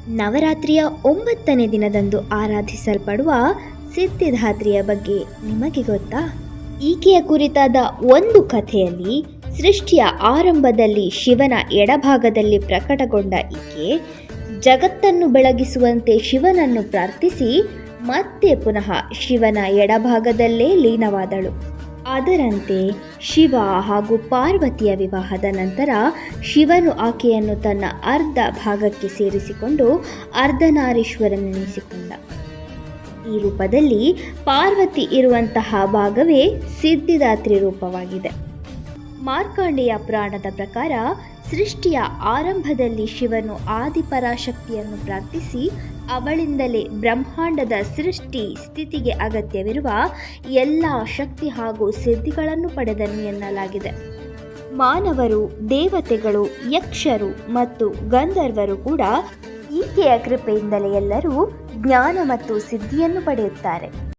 ನವರಾತ್ರಿಯ 9ನೇ ದಿನದಂದು ಆರಾಧಿಸಲ್ಪಡುವ ಸಿದ್ಧಿದಾತ್ರಿಯ ಬಗ್ಗೆ ನಿಮಗೆ ಗೊತ್ತಾ? ಈಕೆಯ ಕುರಿತಾದ ಒಂದು ಕಥೆಯಲ್ಲಿ ಸೃಷ್ಟಿಯ ಆರಂಭದಲ್ಲಿ ಶಿವನ ಎಡಭಾಗದಲ್ಲಿ ಪ್ರಕಟಗೊಂಡ ಈಕೆ ಜಗತ್ತನ್ನು ಬೆಳಗಿಸುವಂತೆ ಶಿವನನ್ನು ಪ್ರಾರ್ಥಿಸಿ ಮತ್ತೆ ಪುನಃ ಶಿವನ ಎಡಭಾಗದಲ್ಲೇ ಲೀನವಾದಳು. ಅದರಂತೆ ಶಿವ ಹಾಗೂ ಪಾರ್ವತಿಯ ವಿವಾಹದ ನಂತರ ಶಿವನು ಆಕೆಯನ್ನು ತನ್ನ ಅರ್ಧ ಭಾಗಕ್ಕೆ ಸೇರಿಸಿಕೊಂಡು ಅರ್ಧನಾರೀಶ್ವರನೆನಿಸಿಕೊಂಡ. ಈ ರೂಪದಲ್ಲಿ ಪಾರ್ವತಿ ಇರುವಂತಹ ಭಾಗವೇ ಸಿದ್ಧಿದಾತ್ರಿ ರೂಪವಾಗಿದೆ. ಮಾರ್ಕಾಂಡೇಯ ಪುರಾಣದ ಪ್ರಕಾರ ಸೃಷ್ಟಿಯ ಆರಂಭದಲ್ಲಿ ಶಿವನು ಆದಿಪರಾಶಕ್ತಿಯನ್ನು ಪ್ರಾರ್ಥಿಸಿ ಅವಳಿಂದಲೇ ಬ್ರಹ್ಮಾಂಡದ ಸೃಷ್ಟಿ ಸ್ಥಿತಿಗೆ ಅಗತ್ಯವಿರುವ ಎಲ್ಲ ಶಕ್ತಿ ಹಾಗೂ ಸಿದ್ಧಿಗಳನ್ನು ಪಡೆದನು ಎನ್ನಲಾಗಿದೆ. ಮಾನವರು, ದೇವತೆಗಳು, ಯಕ್ಷರು ಮತ್ತು ಗಂಧರ್ವರು ಕೂಡ ಈಕೆಯ ಕೃಪೆಯಿಂದಲೇ ಎಲ್ಲರೂ ಜ್ಞಾನ ಮತ್ತು ಸಿದ್ಧಿಯನ್ನು ಪಡೆಯುತ್ತಾರೆ.